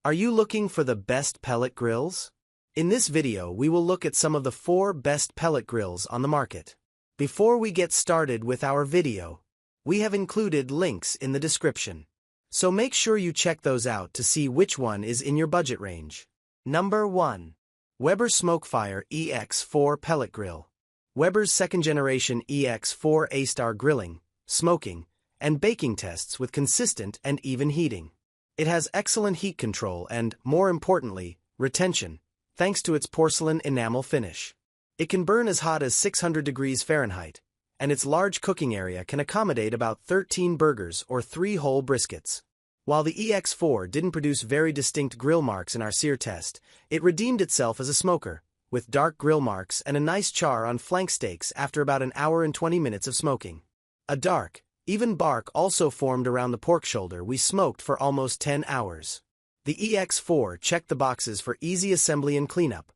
Are you looking for the best pellet grills? In this video, we will look at some of the 4 best pellet grills on the market. Before we get started with our video, we have included links in the description. So make sure you check those out to see which one is in your budget range. Number 1. Weber Smokefire EX4 Pellet Grill. Weber's second-generation EX4 A-Star grilling, smoking, and baking tests with consistent and even heating. It has excellent heat control and, more importantly, retention, thanks to its porcelain enamel finish. It can burn as hot as 600 degrees Fahrenheit, and its large cooking area can accommodate about 13 burgers or 3 whole briskets. While the EX4 didn't produce very distinct grill marks in our sear test, it redeemed itself as a smoker, with dark grill marks and a nice char on flank steaks after about an hour and 20 minutes of smoking. A dark, even bark also formed around the pork shoulder we smoked for almost 10 hours. The EX4 checked the boxes for easy assembly and cleanup.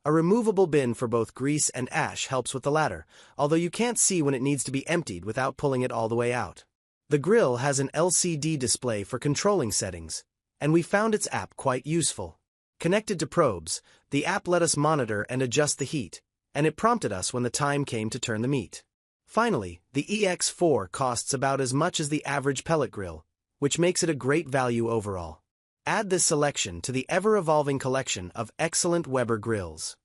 A removable bin for both grease and ash helps with the latter, although you can't see when it needs to be emptied without pulling it all the way out. The grill has an LCD display for controlling settings, and we found its app quite useful. Connected to probes, the app let us monitor and adjust the heat, and it prompted us when the time came to turn the meat. Finally, the EX4 costs about as much as the average pellet grill, which makes it a great value overall. Add this selection to the ever-evolving collection of excellent Weber grills.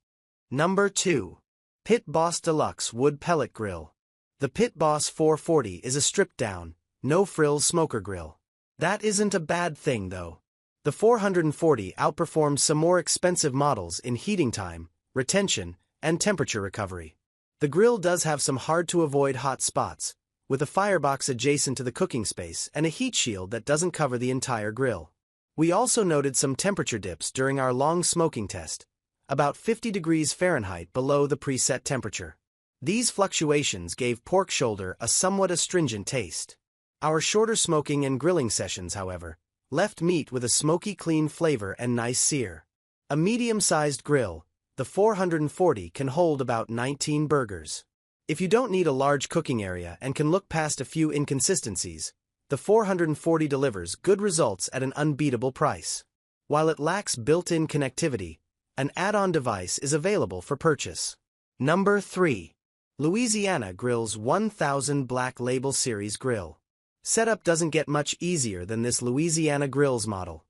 Number 2. Pit Boss Deluxe Wood Pellet Grill. The Pit Boss 440 is a stripped-down, no-frills smoker grill. That isn't a bad thing, though. The 440 outperforms some more expensive models in heating time, retention, and temperature recovery. The grill does have some hard-to-avoid hot spots, with a firebox adjacent to the cooking space and a heat shield that doesn't cover the entire grill. We also noted some temperature dips during our long smoking test, about 50 degrees Fahrenheit below the preset temperature. These fluctuations gave pork shoulder a somewhat astringent taste. Our shorter smoking and grilling sessions, however, left meat with a smoky clean flavor and nice sear. A medium-sized grill, the 440 can hold about 19 burgers. If you don't need a large cooking area and can look past a few inconsistencies, the 440 delivers good results at an unbeatable price. While it lacks built-in connectivity, an add-on device is available for purchase. Number 3. Louisiana Grills 1000 Black Label Series Grill. Setup doesn't get much easier than this Louisiana Grills model.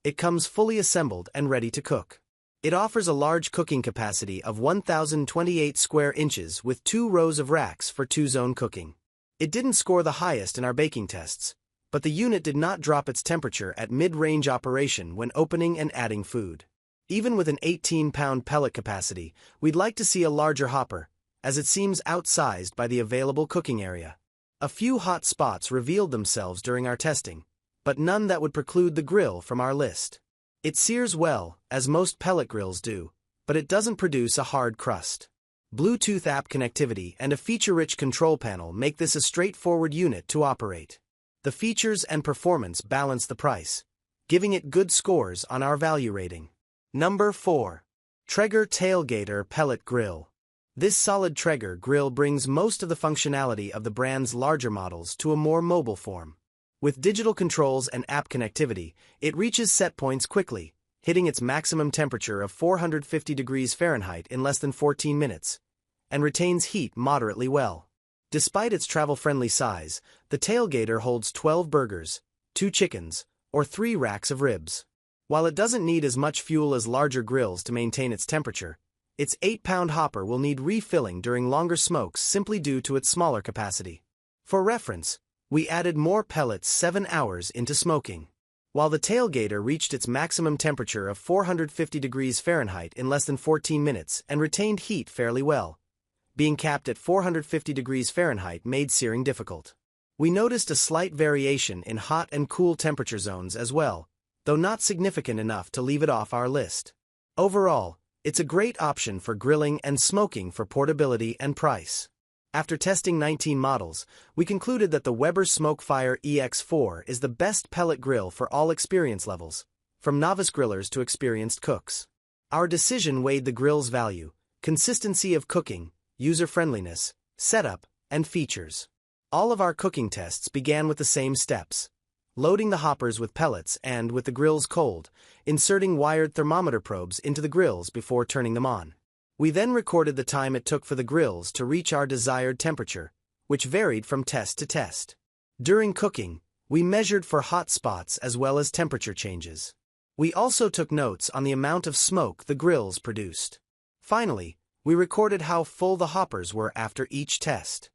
It comes fully assembled and ready to cook. It offers a large cooking capacity of 1,028 square inches with 2 rows of racks for 2-zone cooking. It didn't score the highest in our baking tests, but the unit did not drop its temperature at mid-range operation when opening and adding food. Even with an 18-pound pellet capacity, we'd like to see a larger hopper, as it seems outsized by the available cooking area. A few hot spots revealed themselves during our testing, but none that would preclude the grill from our list. It sears well, as most pellet grills do, but it doesn't produce a hard crust. Bluetooth app connectivity and a feature-rich control panel make this a straightforward unit to operate. The features and performance balance the price, giving it good scores on our value rating. Number 4. Traeger Tailgator Pellet Grill. This solid Traeger grill brings most of the functionality of the brand's larger models to a more mobile form. With digital controls and app connectivity, it reaches set points quickly, hitting its maximum temperature of 450 degrees Fahrenheit in less than 14 minutes, and retains heat moderately well. Despite its travel-friendly size, the Tailgator holds 12 burgers, 2 chickens, or 3 racks of ribs. While it doesn't need as much fuel as larger grills to maintain its temperature, its 8-pound hopper will need refilling during longer smokes simply due to its smaller capacity. For reference, we added more pellets 7 hours into smoking. While the Tailgator reached its maximum temperature of 450 degrees Fahrenheit in less than 14 minutes and retained heat fairly well, being capped at 450 degrees Fahrenheit made searing difficult. We noticed a slight variation in hot and cool temperature zones as well, though not significant enough to leave it off our list. Overall, it's a great option for grilling and smoking for portability and price. After testing 19 models, we concluded that the Weber Smokefire EX4 is the best pellet grill for all experience levels, from novice grillers to experienced cooks. Our decision weighed the grill's value, consistency of cooking, user-friendliness, setup, and features. All of our cooking tests began with the same steps: loading the hoppers with pellets and, with the grills cold, inserting wired thermometer probes into the grills before turning them on. We then recorded the time it took for the grills to reach our desired temperature, which varied from test to test. During cooking, we measured for hot spots as well as temperature changes. We also took notes on the amount of smoke the grills produced. Finally, we recorded how full the hoppers were after each test.